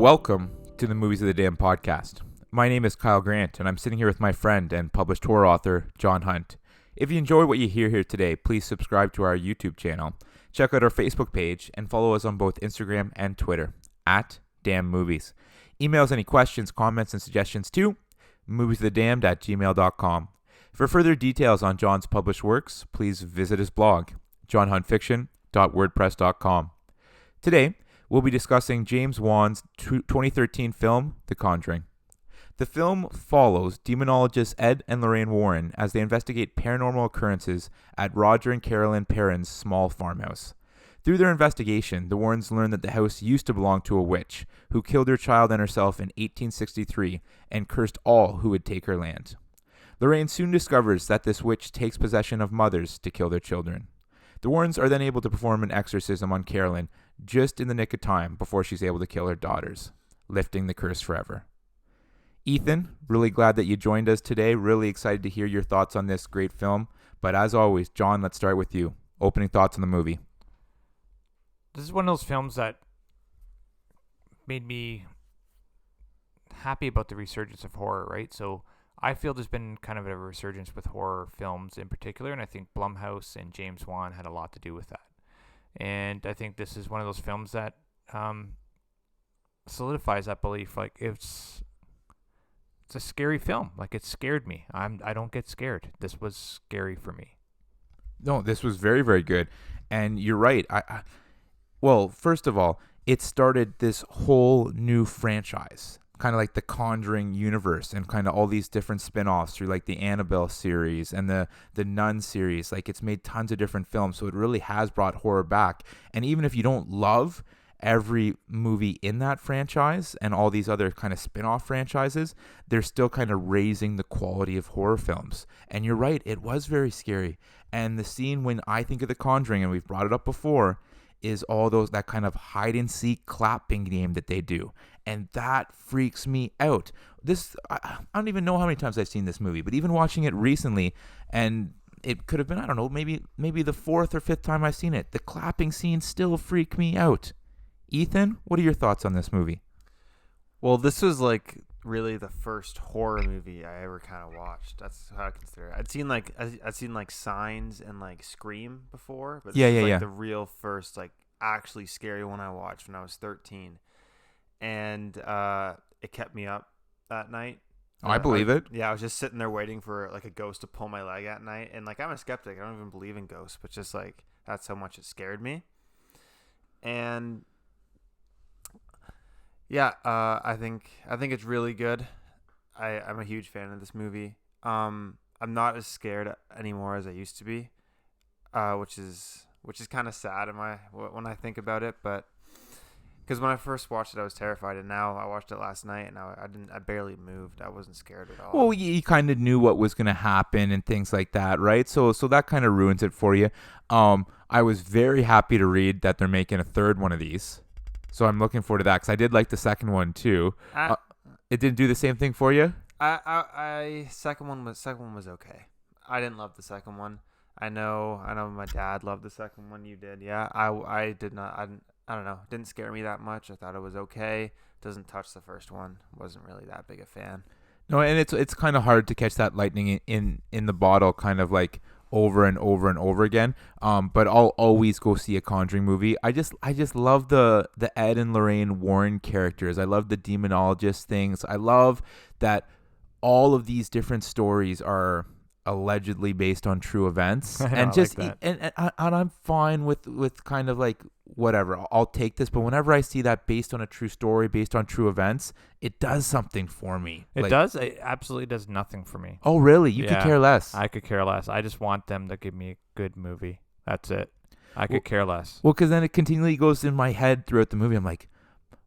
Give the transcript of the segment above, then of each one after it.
Welcome to the Movies of the Damn podcast. My name is Kyle Grant, and I'm sitting here with my friend and published horror author, John Hunt. If you enjoy what you hear here today, please subscribe to our YouTube channel, check out our Facebook page, and follow us on both Instagram and Twitter, @DamnMovies. Email us any questions, comments, and suggestions to moviesofthedamned@gmail.com. For further details on John's published works, please visit his blog, johnhuntfiction.wordpress.com. Today, we'll be discussing James Wan's 2013 film, The Conjuring. The film follows demonologists Ed and Lorraine Warren as they investigate paranormal occurrences at Roger and Carolyn Perrin's small farmhouse. Through their investigation, the Warrens learn that the house used to belong to a witch who killed her child and herself in 1863 and cursed all who would take her land. Lorraine soon discovers that this witch takes possession of mothers to kill their children. The Warrens are then able to perform an exorcism on Carolyn just in the nick of time before she's able to kill her daughters, lifting the curse forever. Ethan, really glad that you joined us today. Really excited to hear your thoughts on this great film. But as always, John, let's start with you. Opening thoughts on the movie. This is one of those films that made me happy about the resurgence of horror, right? So I feel there's been kind of a resurgence with horror films in particular, and I think Blumhouse and James Wan had a lot to do with that. And I think this is one of those films that solidifies that belief. Like, it's a scary film. Like, it scared me. I don't get scared. This was scary for me. No, this was very, very good. And you're right. Well, first of all, it started this whole new franchise, kind of like the Conjuring universe and kind of all these different spin-offs through like the Annabelle series and the Nun series. Like, it's made tons of different films, so it really has brought horror back. And even if you don't love every movie in that franchise and all these other kind of spin-off franchises, they're still kind of raising the quality of horror films. And you're right, it was very scary. And the scene when I think of The Conjuring, and we've brought it up before, is all that kind of hide and seek clapping game that they do. And that freaks me out. I don't even know how many times I've seen this movie, but even watching it recently, and it could have been, I don't know, maybe the fourth or fifth time I've seen it, the clapping scenes still freak me out. Ethan, what are your thoughts on this movie? Well, this was like really the first horror movie I ever kind of watched. That's how I consider it. I'd seen like Signs and like Scream before, but this was the real first like actually scary one I watched when I was 13, and it kept me up that night. I believe it. Yeah, I was just sitting there waiting for like a ghost to pull my leg at night, and like I'm a skeptic. I don't even believe in ghosts, but just like that's how much it scared me. And yeah, I think it's really good. I'm a huge fan of this movie. I'm not as scared anymore as I used to be, which is kind of sad when I think about it. But because when I first watched it, I was terrified, and now I watched it last night, and I barely moved. I wasn't scared at all. Well, you kind of knew what was going to happen and things like that, right? So that kind of ruins it for you. I was very happy to read that they're making a third one of these. So I'm looking forward to that because I did like the second one too. It didn't do the same thing for you? Second one was okay. I didn't love the second one. I know my dad loved the second one. You did, yeah. I did not. I don't know. It didn't scare me that much. I thought it was okay. Doesn't touch the first one. Wasn't really that big a fan. No, and it's kind of hard to catch that lightning in the bottle, kind of like over and over and over again. But I'll always go see a Conjuring movie. I just love the Ed and Lorraine Warren characters. I love the demonologist things. I love that all of these different stories are allegedly based on true events. And just like and I'm fine with kind of like whatever, I'll take this, but whenever I see that based on a true story, based on true events, it does something for me. It does. It absolutely does nothing for me. Oh, really? You could care less. I could care less. I just want them to give me a good movie. That's it. I could care less. Well, because then it continually goes in my head throughout the movie. I'm like,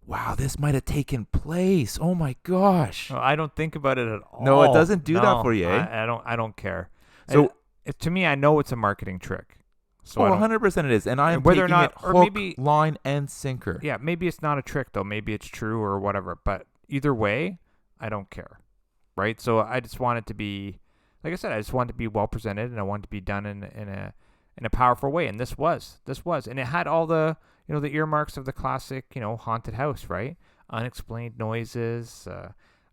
wow, this might have taken place. Oh my gosh. No, I don't think about it at all. No, it doesn't do that for you, eh? I don't care. So to me, I know it's a marketing trick. So 100% it is, and I am whether taking or not, it or hook, maybe line, and sinker. Yeah, maybe it's not a trick though. Maybe it's true or whatever. But either way, I don't care, right? So I just want it to be, like I said, I just want it to be well presented, and I want it to be done in a powerful way. And this was, and it had all the the earmarks of the classic haunted house, right? unexplained noises,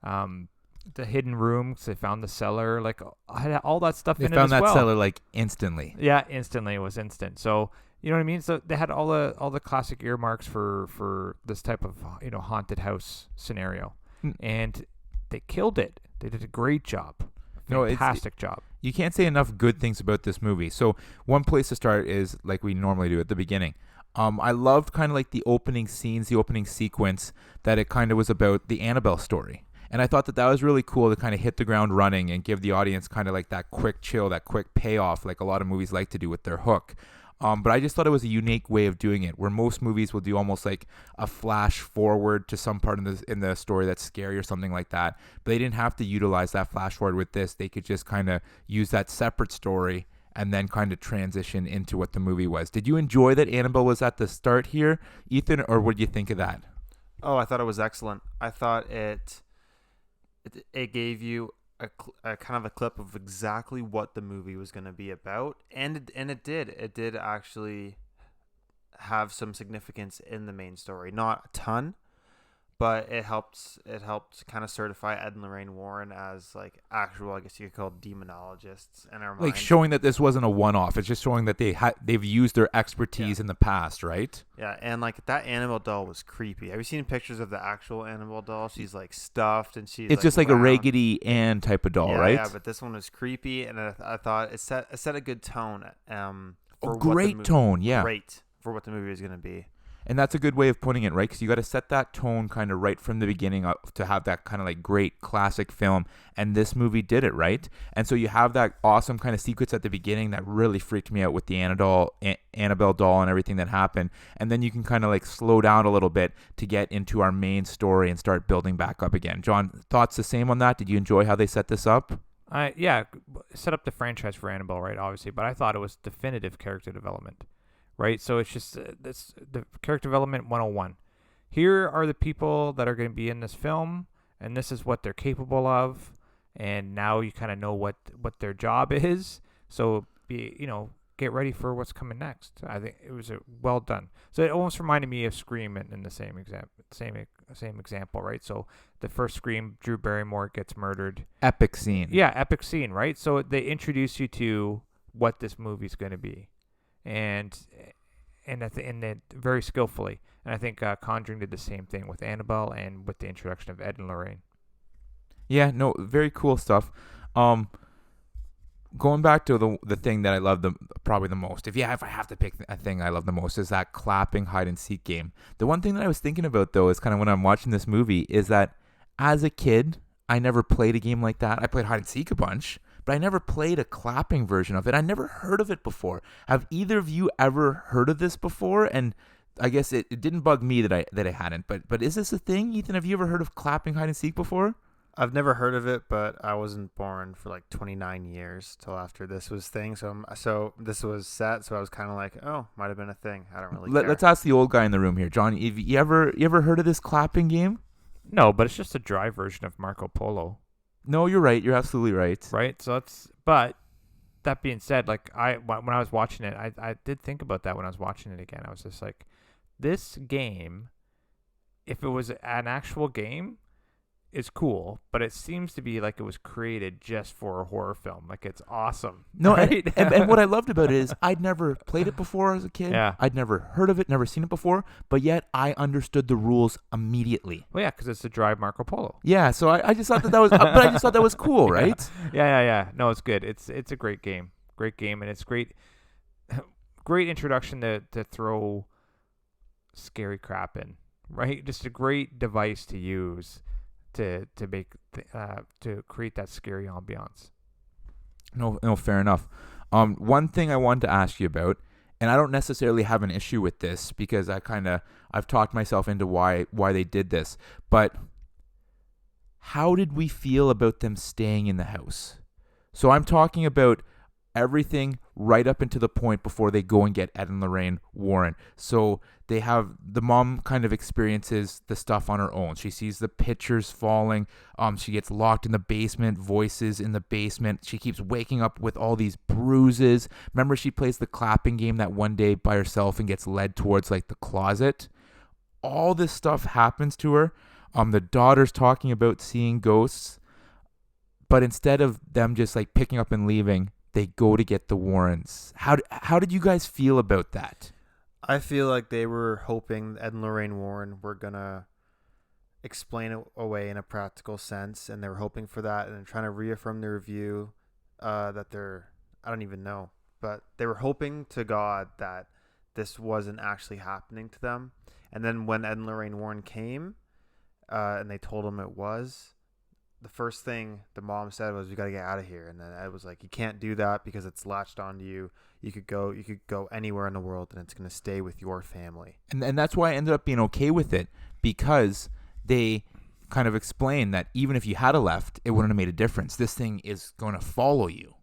the hidden rooms. They found the cellar, like had all that stuff They in it found as that well. cellar like instantly. Yeah, instantly. It was instant. So you know what I mean. So they had all the classic earmarks for this type of haunted house scenario, Mm. and they killed it. They did a great job, No, fantastic job. You can't say enough good things about this movie. So one place to start is like we normally do at the beginning. I loved kind of like the opening scenes, the opening sequence, that it kind of was about the Annabelle story. And I thought that was really cool to kind of hit the ground running and give the audience kind of like that quick chill, that quick payoff, like a lot of movies like to do with their hook. But I just thought it was a unique way of doing it, where most movies will do almost like a flash forward to some part in the story that's scary or something like that. But they didn't have to utilize that flash forward with this. They could just kind of use that separate story and then kind of transition into what the movie was. Did you enjoy that Annabelle was at the start here, Ethan, or what did you think of that? Oh, I thought it was excellent. I thought it gave you a kind of a clip of exactly what the movie was going to be about, and it did actually have some significance in the main story. Not a ton, but it helped kind of certify Ed and Lorraine Warren as like actual, I guess you could call demonologists in our Like mind. showing that this wasn't a one-off. It's just showing that they've used their expertise in the past, right? Yeah, and like that Annabelle doll was creepy. Have you seen pictures of the actual Annabelle doll? She's like stuffed and she's It's just like a round. Raggedy Ann type of doll, Yeah, right? yeah, but this one was creepy, and I thought it set a good tone. For what the Great tone, yeah. Great for what the movie is gonna be. And that's a good way of putting it, right? Because you got to set that tone kind of right from the beginning to have that kind of like great classic film. And this movie did it, right? And so you have that awesome kind of sequence at the beginning that really freaked me out with the Annabelle doll and everything that happened. And then you can kind of like slow down a little bit to get into our main story and start building back up again. John, thoughts the same on that? Did you enjoy how they set this up? Yeah, set up the franchise for Annabelle, right? Obviously, but I thought it was definitive character development. Right, so it's just this the character development 101. Here are the people that are going to be in this film, and this is what they're capable of, and now you kind of know what their job is. So get ready for what's coming next. I think it was well done. So it almost reminded me of Scream in the same example, right? So the first Scream, Drew Barrymore gets murdered. Epic scene. Yeah, epic scene, right? So they introduce you to what this movie's going to be. And very skillfully. And I think Conjuring did the same thing with Annabelle and with the introduction of Ed and Lorraine. Yeah, no, very cool stuff. Going back to the thing that I love probably the most, if I have to pick a thing I love the most, is that clapping hide and seek game. The one thing that I was thinking about though is kind of when I'm watching this movie is that as a kid, I never played a game like that. I played hide and seek a bunch, but I never played a clapping version of it. I never heard of it before. Have either of you ever heard of this before? And I guess it didn't bug me that I hadn't. But is this a thing, Ethan? Have you ever heard of clapping hide and seek before? I've never heard of it, but I wasn't born for like 29 years till after this was thing. So this was set. So I was kind of like, oh, might have been a thing. I don't really care. Let's ask the old guy in the room here, John. You ever heard of this clapping game? No, but it's just a dry version of Marco Polo. No, you're right. You're absolutely right. Right. So but that being said, like when I was watching it, I did think about that when I was watching it again. I was just like, this game, if it was an actual game, is cool, but it seems to be like it was created just for a horror film. Like it's awesome. No, right? and what I loved about it is I'd never played it before as a kid. Yeah. I'd never heard of it, never seen it before, but yet I understood the rules immediately. Well, yeah, because it's a dry Marco Polo. Yeah, so I just thought that was, but I just thought that was cool, right? Yeah. No, it's good. It's a great game, and it's great introduction to throw scary crap in, right? Just a great device to use to make to create that scary ambiance. No, fair enough. One thing I wanted to ask you about, and I don't necessarily have an issue with this because I've talked myself into why they did this, but how did we feel about them staying in the house? So I'm talking about everything right up into the point before they go and get Ed and Lorraine Warren. So the mom kind of experiences the stuff on her own. She sees the pictures falling. She gets locked in the basement, voices in the basement. She keeps waking up with all these bruises. Remember, she plays the clapping game that one day by herself and gets led towards like the closet. all this stuff happens to her. The daughter's talking about seeing ghosts, but instead of them just like picking up and leaving, they go to get the Warrens. How did you guys feel about that? I feel like they were hoping Ed and Lorraine Warren were gonna explain it away in a practical sense, and they were hoping for that, and they're trying to reaffirm their view that they're, I don't even know, but they were hoping to God that this wasn't actually happening to them. And then when Ed and Lorraine Warren came, and they told him it was, the first thing the mom said was, "We got to get out of here." And then Ed was like, "You can't do that because it's latched onto you. You could go anywhere in the world, and it's gonna stay with your family." And that's why I ended up being okay with it, because they kind of explained that even if you had a left, it wouldn't have made a difference. This thing is going to follow you.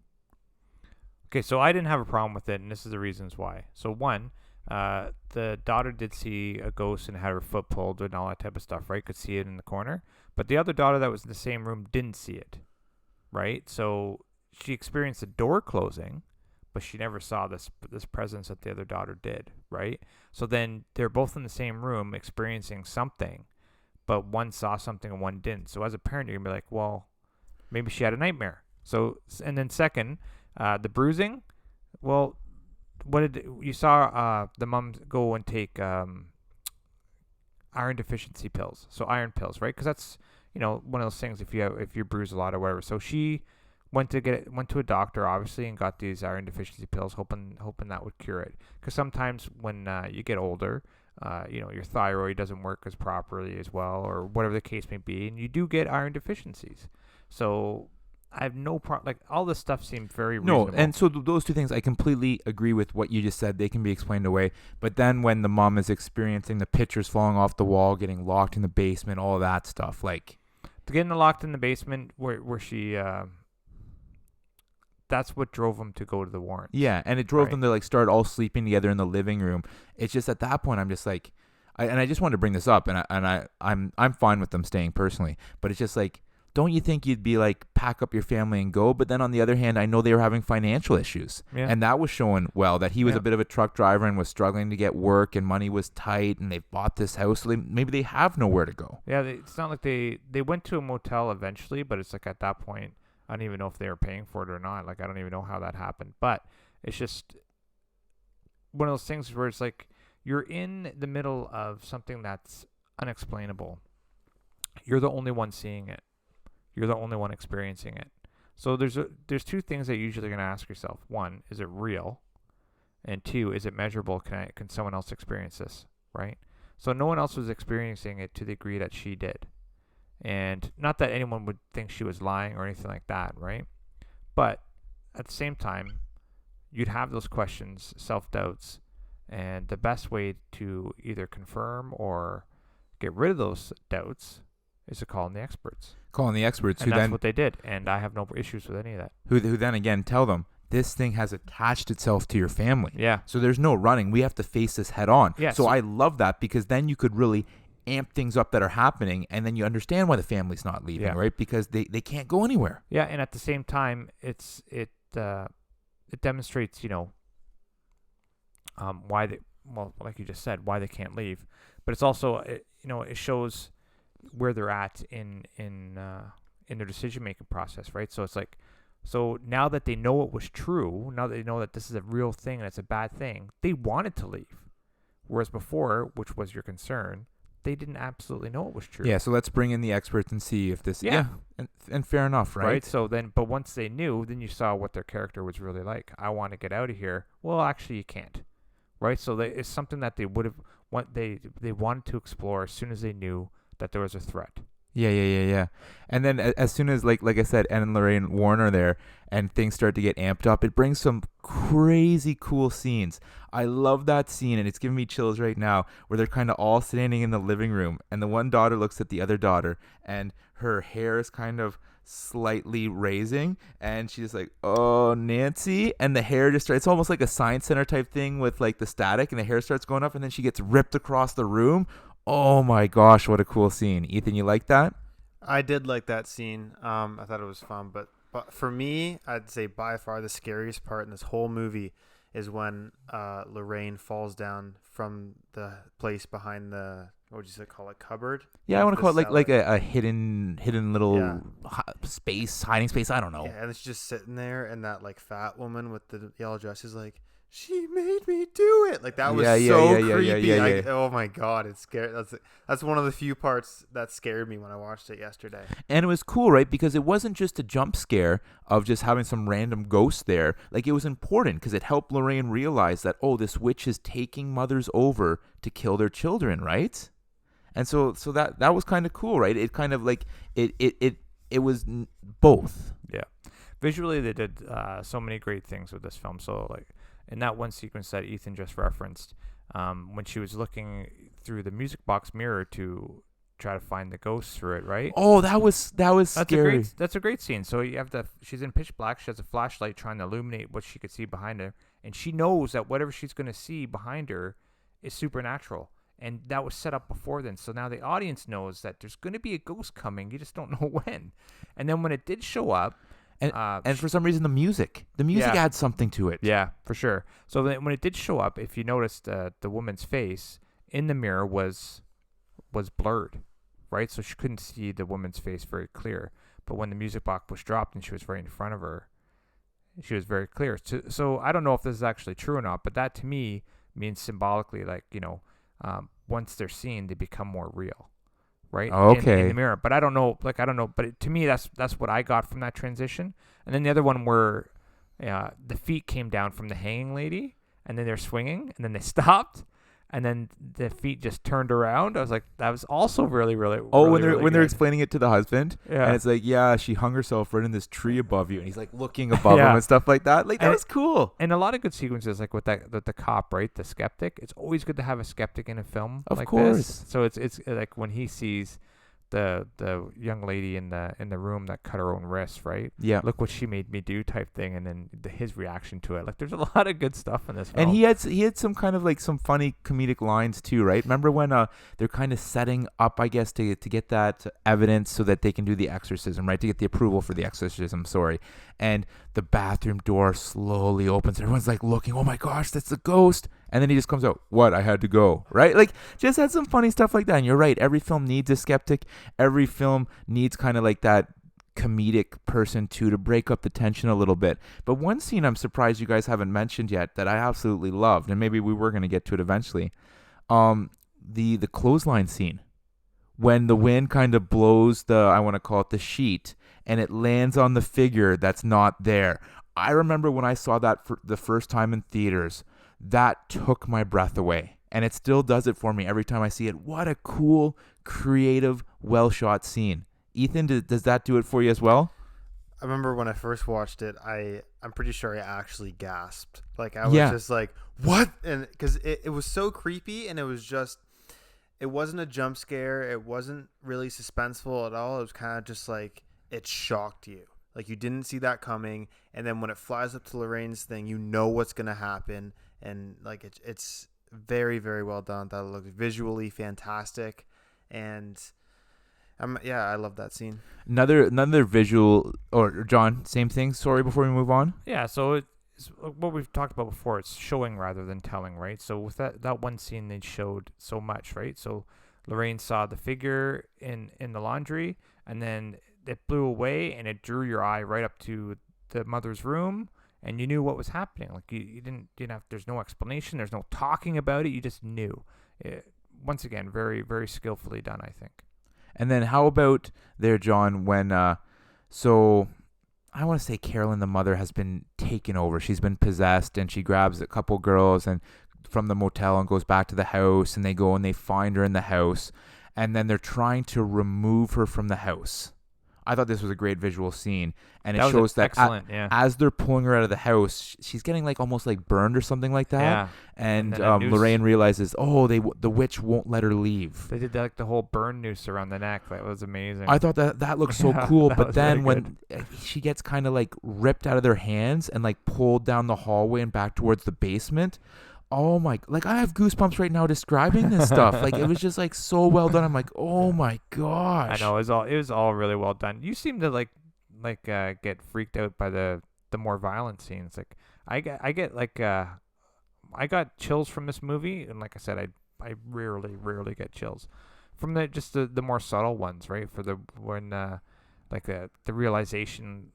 Okay, so I didn't have a problem with it, and this is the reasons why. So one, the daughter did see a ghost and had her foot pulled and all that type of stuff, right? Could see it in the corner. But the other daughter that was in the same room didn't see it, right? So she experienced the door closing, but she never saw this presence that the other daughter did, right? So then they're both in the same room experiencing something, but one saw something and one didn't. So as a parent, you're going to be like, well, maybe she had a nightmare. So, and then second, the bruising, well, what did you saw the mom go and take iron deficiency pills, so iron pills, right? Because that's, one of those things if you bruise a lot or whatever. So she went to a doctor, obviously, and got these iron deficiency pills, hoping that would cure it. Because sometimes when you get older, your thyroid doesn't work as properly as well, or whatever the case may be, and you do get iron deficiencies. So I have no problem. Like, all this stuff seemed very reasonable. No, and so those two things, I completely agree with what you just said. They can be explained away. But then when the mom is experiencing the pictures falling off the wall, getting locked in the basement, all of that stuff, like, getting locked in the basement where she that's what drove them to go to the Warrens. yeah, and it drove Right. them to like start all sleeping together in the living room. It's just at that point I'm just like, I just wanted to bring this up, and I'm fine with them staying personally, but it's just like, don't you think you'd be like, pack up your family and go? But then on the other hand, I know they were having financial issues. Yeah. And that was showing well that he was Yeah. a bit of a truck driver and was struggling to get work, and money was tight, and they bought this house. So maybe they have nowhere to go. Yeah, it's not like they went to a motel eventually, but it's like at that point, I don't even know if they were paying for it or not. Like, I don't even know how that happened. But it's just one of those things where it's like you're in the middle of something that's unexplainable. You're the only one seeing it. You're the only one experiencing it. So there's two things that you're usually going to ask yourself. One, is it real? And two, is it measurable? Can someone else experience this, right? So no one else was experiencing it to the degree that she did. And not that anyone would think she was lying or anything like that, right? But at the same time, you'd have those questions, self-doubts, and the best way to either confirm or get rid of those doubts is to call in the experts. Calling the experts, And who that's then what they did, and I have no issues with any of that. who then again tell them, this thing has attached itself to your family. Yeah. So there's no running. We have to face this head on. Yeah, So so- I love that, because then you could really amp things up that are happening, and then you understand why the family's not leaving, Yeah. right? Because they can't go anywhere. Yeah, and at the same time, it demonstrates, why they, well, like you just said, why they can't leave. But it's also, it shows where they're at in their decision making process, right? So it's like, so now that they know it was true, now that they know that this is a real thing and it's a bad thing, they wanted to leave. Whereas before, which was your concern, they didn't absolutely know it was true. Yeah, so let's bring in the experts and see if this. Yeah. And fair enough, right? So then, but once they knew, then you saw what their character was really like. I want to get out of here. Well, actually, you can't, right? So it's something that they would have they wanted to explore as soon as they knew that there was a threat. Yeah. And then as soon as, like I said, Ed and Lorraine Warren are there and things start to get amped up, it brings some crazy cool scenes. I love that scene, and it's giving me chills right now, where they're kind of all standing in the living room, and the one daughter looks at the other daughter, and her hair is kind of slightly raising, and she's like, "Oh, Nancy," and the hair just starts, it's almost like a science center type thing with like the static, and the hair starts going up, and then she gets ripped across the room. Oh my gosh, what a cool scene. Ethan, you like that? I did like that scene. I thought it was fun, but for me, I'd say by far the scariest part in this whole movie is when Lorraine falls down from the place behind the what would you say, call it, cupboard? Yeah, I want to The call it like cellar. a hidden little Yeah. hiding space. I don't know. Yeah, and it's just sitting there, and that like fat woman with the yellow dress is like, "She made me do it." Like that was so creepy. yeah. Oh my god, it's scary. That's one of the few parts that scared me when I watched it yesterday. And it was cool, right? Because it wasn't just a jump scare of just having some random ghost there. Like, it was important because it helped Lorraine realize that, oh, this witch is taking mothers over to kill their children, right? And so that was kind of cool, right? It kind of like it was both. Yeah. Visually, they did so many great things with this film. So, like, in that one sequence that Ethan just referenced, when she was looking through the music box mirror to try to find the ghost through it, right? Oh, that was That's scary. that's a great scene. So you have she's in pitch black. She has a flashlight trying to illuminate what she could see behind her, and she knows that whatever she's going to see behind her is supernatural. And that was set up before then. So now the audience knows that there's going to be a ghost coming. You just don't know when. And then when it did show up, And for some reason, the music Yeah. adds something to it. yeah, for sure. So then when it did show up, if you noticed, the woman's face in the mirror was blurred, right? So she couldn't see the woman's face very clear. But when the music box was dropped and she was right in front of her, she was very clear. So I don't know if this is actually true or not, but that to me means symbolically, like, once they're seen, they become more real, right? In the mirror. But I don't know, But to me, that's what I got from that transition. And then the other one where the feet came down from the hanging lady, and then they're swinging, and then they stopped, and then the feet just turned around. I was like, that was also really, really. Oh, really, when they're good. explaining it to the husband, Yeah. and it's like, yeah, she hung herself right in this tree above you, and he's like looking above Yeah. him and stuff like that. Like, that And was cool. And a lot of good sequences, like with the cop, right? The skeptic. It's always good to have a skeptic in a film Of like course. this. So it's like when he sees the young lady in the room that cut her own wrist, right? Yeah. Look what she made me do, type thing, and then his reaction to it. Like, there's a lot of good stuff in this film. And he had some kind of like some funny comedic lines too, right? Remember when they're kind of setting up, I guess, to get that evidence so that they can do the exorcism, right? To get the approval for the exorcism, sorry. And the bathroom door slowly opens. Everyone's like looking, oh my gosh, that's the ghost. And then he just comes out, what? I had to go, right? Like, just had some funny stuff like that. And you're right, every film needs a skeptic. Every film needs kind of like that comedic person too, to break up the tension a little bit. But one scene I'm surprised you guys haven't mentioned yet that I absolutely loved, and maybe we were going to get to it eventually, the clothesline scene, when the wind kind of blows I want to call it the sheet, and it lands on the figure that's not there. I remember when I saw that for the first time in theaters, that took my breath away, and it still does it for me every time I see it. What a cool, creative, well-shot scene. Ethan, does that do it for you as well? I remember when I first watched it, I'm pretty sure I actually gasped. Like, I was just like, what? And because it was so creepy, and it wasn't a jump scare. It wasn't really suspenseful at all. It was kind of just like, it shocked you. Like, you didn't see that coming. And then when it flies up to Lorraine's thing, you know what's going to happen. And like, it's very, very well done. That looked visually fantastic. And I love that scene. Another visual, or John, same thing. Sorry, before we move on. Yeah, so it's what we've talked about before. It's showing rather than telling, right? So with that one scene, they showed so much, right? So Lorraine saw the figure in the laundry, and then it blew away, and it drew your eye right up to the mother's room, and you knew what was happening. Like, you didn't have. There's no explanation. There's no talking about it. You just knew. Once again, very, very skillfully done, I think. And then how about there, John, when so I want to say Carolyn, the mother, has been taken over. She's been possessed, and she grabs a couple girls and from the motel and goes back to the house, and they go and they find her in the house, and then they're trying to remove her from the house. I thought this was a great visual scene, and it shows that excellent, yeah. as they're pulling her out of the house, she's getting like almost like burned or something like that. Yeah. And then a noose. Lorraine realizes, oh, the witch won't let her leave. They did like the whole burn noose around the neck. That was amazing. I thought that looked so Yeah, cool, that but was then really when she gets kind of like ripped out of their hands and like pulled down the hallway and back towards the basement, oh my, like I have goosebumps right now describing this stuff. Like, it was just like so well done. I'm like, oh my gosh. I know it was all really well done. You seem to like get freaked out by the more violent scenes. Like I get like I got chills from this movie, and like I said, I rarely get chills. From the more subtle ones, right? For the when like the realization,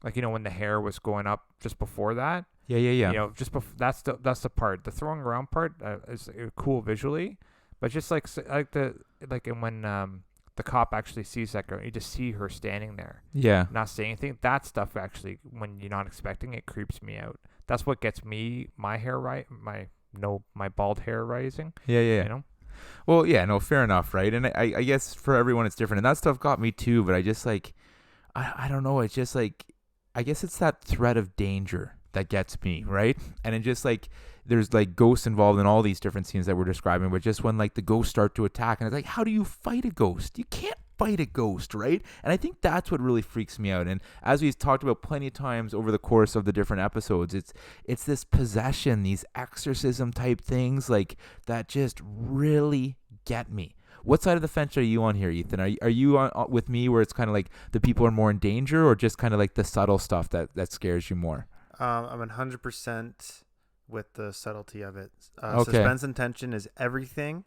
like when the hair was going up just before that. Yeah. Just that's the part. The throwing around part is cool visually, but just like and when the cop actually sees that girl, you just see her standing there, Yeah. not saying anything. That stuff actually, when you're not expecting it, creeps me out. That's what gets me my hair my bald hair rising. Yeah. Well, yeah, no, fair enough, right? And I guess for everyone it's different, and that stuff got me too. But I just like, I don't know. It's just like, I guess it's that threat of danger that gets me, right? And it just like, there's like ghosts involved in all these different scenes that we're describing, but just when like the ghosts start to attack, and it's like, how do you fight a ghost? You can't fight a ghost, right? And I think that's what really freaks me out. And as we've talked about plenty of times over the course of the different episodes, it's this possession, these exorcism type things like that just really get me. What side of the fence are you on here, Ethan? Are you on with me where it's kind of like the people are more in danger, or just kind of like the subtle stuff that scares you more? I'm 100% with the subtlety of it. Okay. Suspense and tension is everything.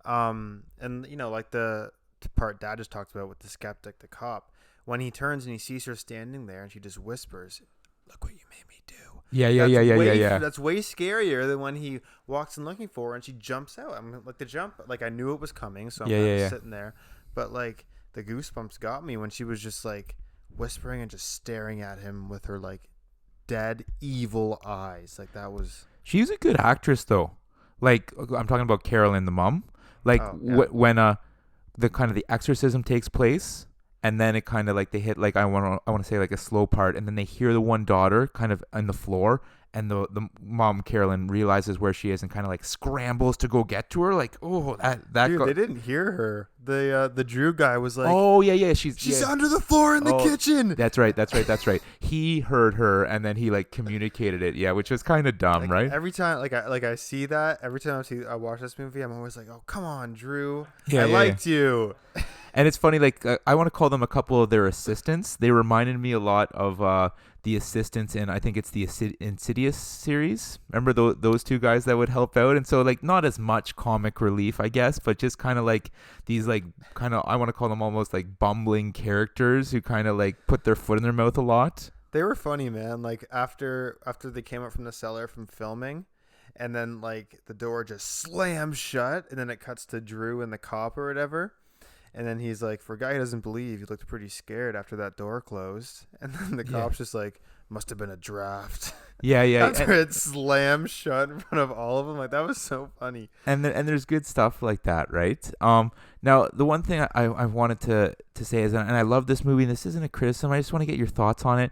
And like the part Dad just talked about with the skeptic, the cop, when he turns and he sees her standing there and she just whispers, "Look what you made me do." Yeah. That's way scarier than when he walks in looking for her and she jumps out. I'm like, the jump, like I knew it was coming, so I'm sitting there. But like the goosebumps got me when she was just like whispering and just staring at him with her like dead evil eyes. Like that was. She's a good actress though. Like I'm talking about Carolyn, the mom. Like when the kind of the exorcism takes place, and then it kind of like they hit like I want to say like a slow part, and then they hear the one daughter kind of on the floor, and the mom Carolyn realizes where she is and kind of like scrambles to go get to her. Like, oh, that Dude, they didn't hear her. The Drew guy was like, oh yeah, she's under the floor in the kitchen. That's right. He heard her, and then he like communicated it. Yeah, which was kind of dumb, like, right? Every time I see that, every time I watch this movie, I'm always like, oh come on, Drew, I liked you. And it's funny, like I want to call them a couple of their assistants. They reminded me a lot of the assistants in, I think it's the Insidious series. Remember those two guys that would help out? And so like not as much comic relief, I guess, but just kind of like these like kind of, I want to call them almost like bumbling characters who kind of like put their foot in their mouth a lot. They were funny, man. Like after they came up from the cellar from filming, and then like the door just slams shut, and then it cuts to Drew and the cop or whatever. And then he's like, for a guy who doesn't believe, he looked pretty scared after that door closed. And then the cop's just like, must have been a draft. Yeah. After it slammed shut in front of all of them. Like, that was so funny. And there's good stuff like that, right? Now, the one thing I wanted to say is, and I love this movie, and this isn't a criticism, I just want to get your thoughts on it.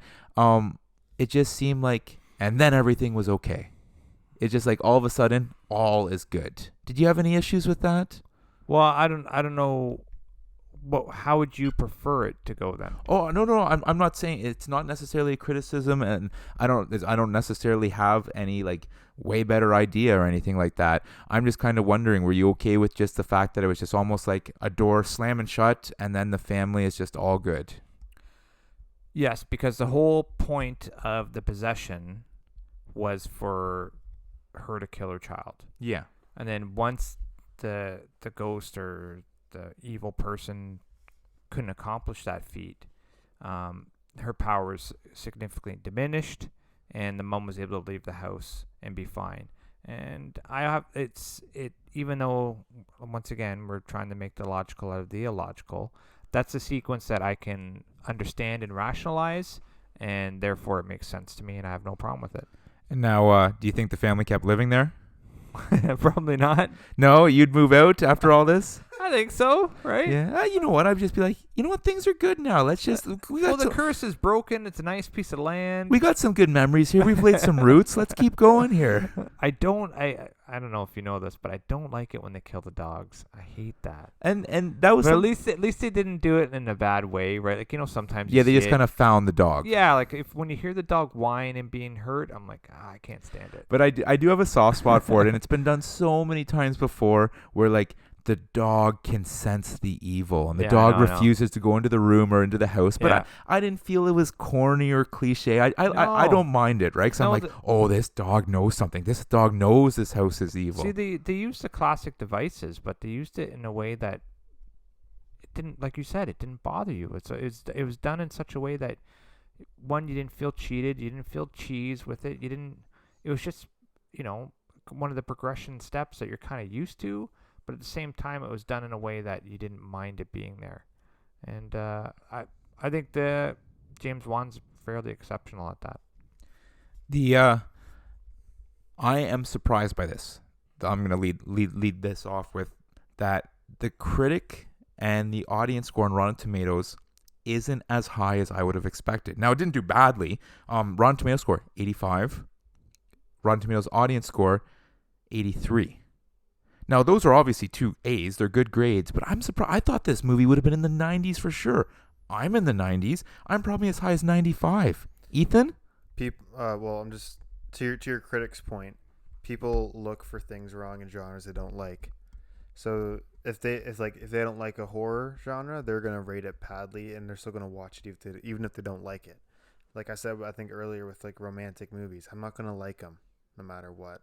It just seemed like, and then everything was okay. It's just like all of a sudden, all is good. Did you have any issues with that? Well, I don't know. How would you prefer it to go then? Oh no, I'm not saying it's not necessarily a criticism, and I don't necessarily have any like way better idea or anything like that. I'm just kind of wondering, were you okay with just the fact that it was just almost like a door slamming shut, and then the family is just all good? Yes, because the whole point of the possession was for her to kill her child. Yeah, and then once the ghost or the evil person couldn't accomplish that feat, her powers significantly diminished, and the mom was able to leave the house and be fine. And even though once again we're trying to make the logical out of the illogical, that's a sequence that I can understand and rationalize, and therefore it makes sense to me, and I have no problem with it. And now, do you think the family kept living there? Probably not. No, you'd move out after all this? I think so, right? Yeah. You know what? I'd just be like, you know what? Things are good now. Let's just. The curse is broken. It's a nice piece of land. We got some good memories here. We've laid some roots. Let's keep going here. I don't know if you know this, but I don't like it when they kill the dogs. I hate that. And that was. But at least they didn't do it in a bad way, right? Like, sometimes. Yeah, they just kind of found the dog. Yeah, like when you hear the dog whine and being hurt, I'm like, I can't stand it. But I do have a soft spot for it, and it's been done so many times before, where like the dog can sense the evil, and the Yeah, dog I know. refuses to go into the room or into the house. But Yeah. I didn't feel it was corny or cliche. I No. don't mind it, right? Because I'm No, like, oh, this dog knows something. This dog knows this house is evil. see, they used the classic devices, but they used it in a way that it didn't, like you said, it didn't bother you. It was done in such a way that, one, you didn't feel cheated, you didn't feel cheese with it, you didn't. It was just, one of the progression steps that you're kind of used to, but at the same time, it was done in a way that you didn't mind it being there. And I think the James Wan's fairly exceptional at that. The I am surprised by this. I'm gonna lead this off with that the critic and the audience score on Rotten Tomatoes isn't as high as I would have expected. Now, it didn't do badly. Rotten Tomatoes score 85. Rotten Tomatoes audience score 83. Now, those are obviously two A's. They're good grades, but I'm surprised. I thought this movie would have been in the 90s for sure. I'm in the 90s. I'm probably as high as 95. Ethan? Well, I'm just to your critics' point. People look for things wrong in genres they don't like. So if they don't like a horror genre, they're gonna rate it badly, and they're still gonna watch it even if they don't like it. Like I said, I think earlier with like romantic movies, I'm not gonna like them no matter what,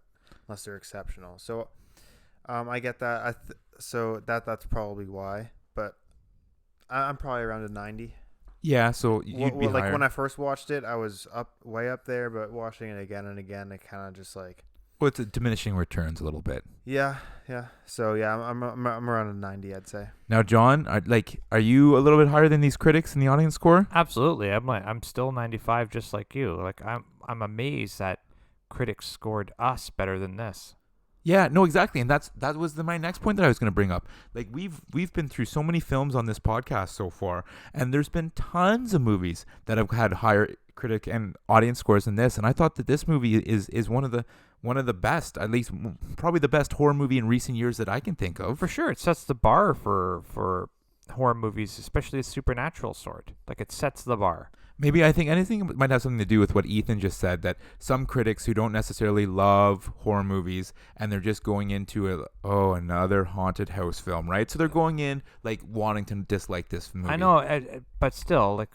unless they're exceptional. So, I get that. So that's probably why. But I'm probably around a 90. Yeah, so you'd be Like higher. when I first watched it, I was way up there, but watching it again and again, it kind of just like, Well, it's a diminishing returns a little bit. yeah. So yeah, I'm around a 90, I'd say. Now, John, are you a little bit higher than these critics in the audience score? Absolutely, I'm still 95, just like you. Like I'm amazed that critics scored us better than this. Yeah, no, exactly, and that was my next point that I was going to bring up. Like we've been through so many films on this podcast so far, and there's been tons of movies that have had higher critic and audience scores than this, and I thought that this movie is one of the best, at least probably the best horror movie in recent years that I can think of. For sure, it sets the bar for horror movies, especially the supernatural sort. Like, it sets the bar. Maybe I think anything might have something to do with what Ethan just said, that some critics who don't necessarily love horror movies and they're just going into another haunted house film, right? So they're going in like wanting to dislike this movie. I know, but still, like,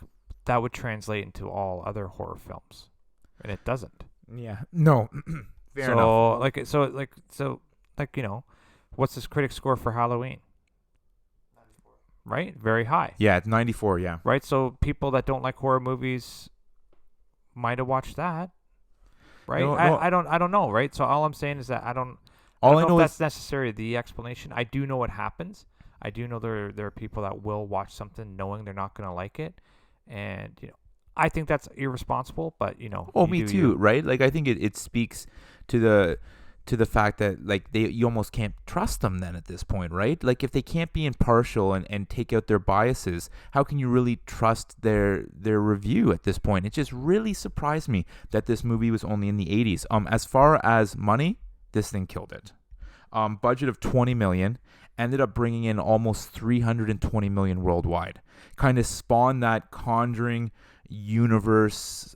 that would translate into all other horror films, and it doesn't. Yeah. No. Fair enough. What's this critic score for Halloween? Right? Very high. Yeah, it's 94, yeah. Right? So people that don't like horror movies might have watched that. Right? No, I don't know, right? So all I'm saying is that I don't All I know know if is that's necessarily the explanation. I do know what happens. I do know there are people that will watch something knowing they're not going to like it, and I think that's irresponsible. But Oh, you me do too, you. right? Like I think it speaks to the fact that like you almost can't trust them then at this point, right? Like if they can't be impartial and take out their biases, how can you really trust their review at this point? It just really surprised me that this movie was only in the 80s. As far as money, this thing killed it. Budget of 20 million, ended up bringing in almost 320 million worldwide. Kind of spawned that Conjuring universe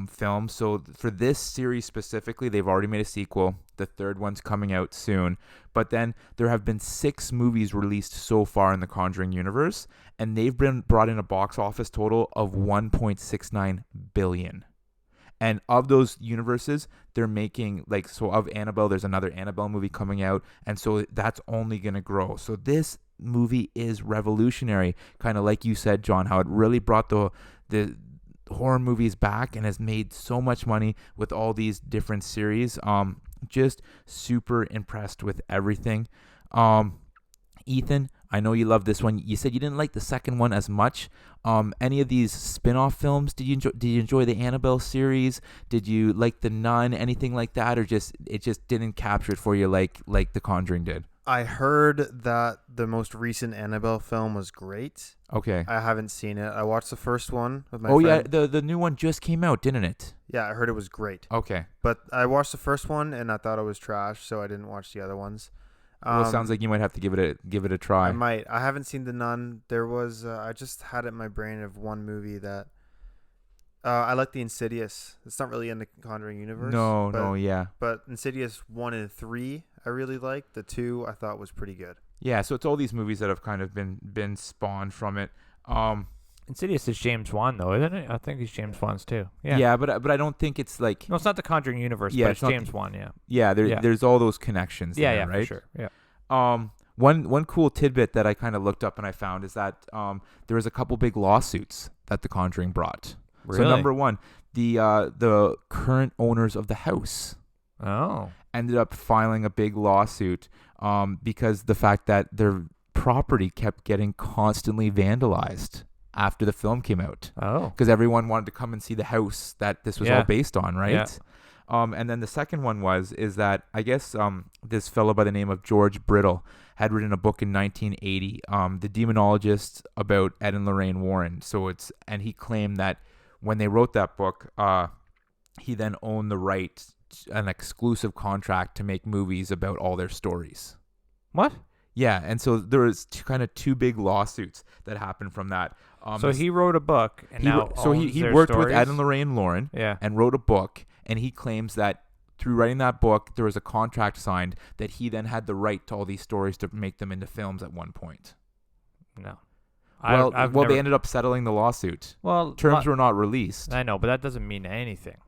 film. So for this series specifically, they've already made a sequel. The third one's coming out soon. But then there have been 6 movies released so far in the Conjuring universe, and they've been brought in a box office total of 1.69 billion. And of those universes, they're making, of Annabelle, there's another Annabelle movie coming out. And so that's only going to grow. So this movie is revolutionary. Kind of like you said, John, how it really brought the horror movies back and has made so much money with all these different series. Just super impressed with everything. Ethan, I know you love this one. You said you didn't like the second one as much. Any of these spin-off films, did you enjoy the Annabelle series? Did you like The Nun, anything like that, or it just didn't capture it for you like The Conjuring did? I heard that the most recent Annabelle film was great. Okay. I haven't seen it. I watched the first one with my Oh friend. yeah, the new one just came out, didn't it? Yeah, I heard it was great. Okay. But I watched the first one and I thought it was trash, so I didn't watch the other ones. Well, it sounds like you might have to give it a try. I might. I haven't seen The Nun. There was I just had it in my brain of one movie that I like, the Insidious. It's not really in the Conjuring universe. No, yeah. But Insidious 1 and 3 I really liked. The 2 I thought was pretty good. Yeah, so it's all these movies that have kind of been spawned from it. Insidious is James Wan, though, isn't it? I think he's James Wan's too. Yeah. Yeah, but I don't think it's like No, it's not the Conjuring universe, Yeah, but it's it's not James Wan. Yeah. yeah, Yeah. there's all those connections. Yeah, there, yeah, right? for sure. Yeah. One cool tidbit that I kind of looked up and I found is that there was a couple big lawsuits that The Conjuring brought. Really? So number one, the current owners of the house Oh. ended up filing a big lawsuit because the fact that their property kept getting constantly vandalized after the film came out. Oh. Because everyone wanted to come and see the house that this was all Yeah. based on, right? Yeah. And then the second one is that I guess this fellow by the name of George Brittle had written a book in 1980, The Demonologist, about Ed and Lorraine Warren. And he claimed that when they wrote that book, he then owned the right, an exclusive contract to make movies about all their stories. What? Yeah, and so there was kind of two big lawsuits that happened from that. So he wrote a book, and now he owns worked their with Ed stories? and Lorraine Lauren Yeah. and wrote a book, and he claims that through writing that book, there was a contract signed that he then had the right to all these stories to make them into films at one point. No. Well, I've they never- ended up settling the lawsuit. Well, Terms were not released. I know, but that doesn't mean anything.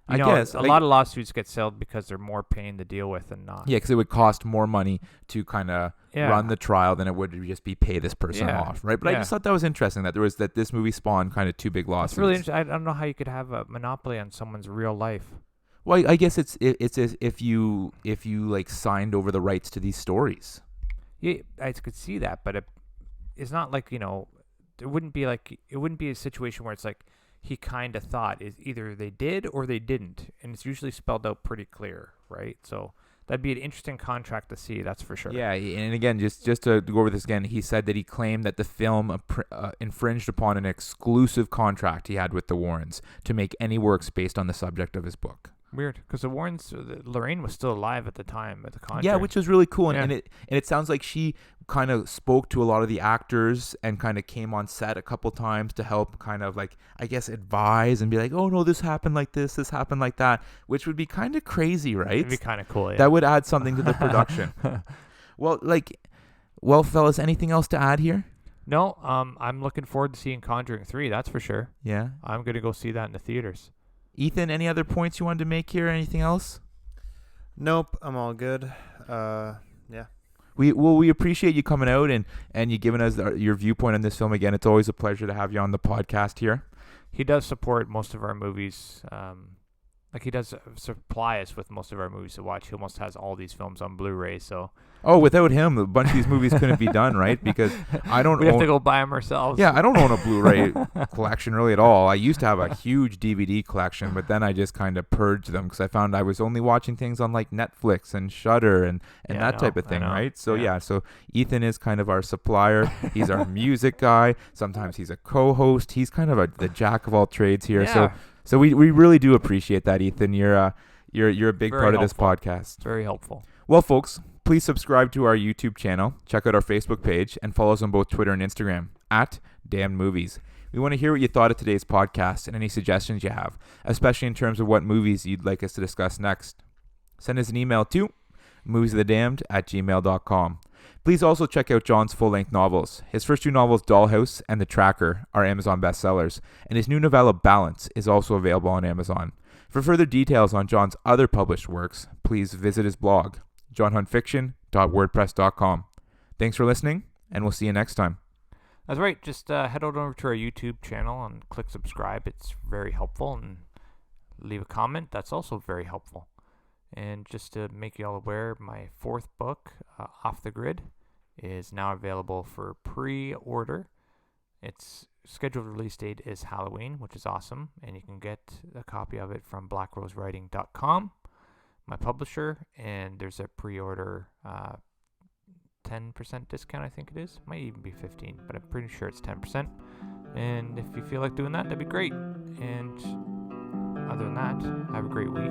I know, guess a lot of lawsuits get settled because they're more pain to deal with than not. Yeah, because it would cost more money to kind of Yeah. run the trial than it would to just be pay this person Yeah. off, right? But I Yeah. just thought that was interesting that this movie spawned kind of two big lawsuits. It's really interesting. I don't know how you could have a monopoly on someone's real life. Well, I guess it's as if you like signed over the rights to these stories. Yeah, I could see that, but it's not like, it wouldn't be a situation where it's like he kind of thought is either they did or they didn't, and it's usually spelled out pretty clear, right? So that'd be an interesting contract to see, that's for sure. Yeah, and again, just to go over this again, he said that he claimed that the film infringed upon an exclusive contract he had with the Warrens to make any works based on the subject of his book. Weird, because the Warrens, Lorraine was still alive at the time of the contract. Yeah, which was really cool, Yeah. and it sounds like she kind of spoke to a lot of the actors and kind of came on set a couple times to help kind of like, I guess, advise and be like, oh no, this happened like this happened like that, which would be kind of crazy, right? It'd be kind of cool. Yeah. That would add something to the production. Well, fellas, anything else to add here? No, I'm looking forward to seeing Conjuring 3, that's for sure. Yeah. I'm going to go see that in the theaters. Ethan, any other points you wanted to make here? Anything else? Nope, I'm all good. Yeah. We appreciate you coming out and you giving us your viewpoint on this film again. It's always a pleasure to have you on the podcast here. He does support most of our movies. He does supply us with most of our movies to watch. He almost has all these films on Blu-ray, so Oh, without him, a bunch of these movies couldn't be done, right? Because I don't we have own, to go buy them ourselves. Yeah, I don't own a Blu-ray collection really at all. I used to have a huge DVD collection, but then I just kind of purged them because I found I was only watching things on like Netflix and Shudder and Yeah, that I type know, of thing, I know. right? So Yeah. so Ethan is kind of our supplier. He's our music guy. Sometimes he's a co-host. He's kind of the jack of all trades here. Yeah. So we really do appreciate that, Ethan. You're a big Very part of this helpful. podcast. It's very helpful. Well, folks, please subscribe to our YouTube channel, check out our Facebook page, and follow us on both Twitter and Instagram at Damned Movies. We want to hear what you thought of today's podcast and any suggestions you have, especially in terms of what movies you'd like us to discuss next. Send us an email to moviesofthedamned@gmail.com. Please also check out John's full-length novels. His first two novels, Dollhouse and The Tracker, are Amazon bestsellers, and his new novella, Balance, is also available on Amazon. For further details on John's other published works, please visit his blog, johnhuntfiction.wordpress.com. Thanks for listening, and we'll see you next time. That's right. Just head on over to our YouTube channel and click subscribe. It's very helpful. And leave a comment. That's also very helpful. And just to make you all aware, my fourth book, Off the Grid, is now available for pre-order. Its scheduled release date is Halloween, which is awesome. And you can get a copy of it from blackrosewriting.com, my publisher. And there's a pre-order 10% discount, I think it is. Might even be 15, but I'm pretty sure it's 10%. And if you feel like doing that, that'd be great. And other than that, have a great week.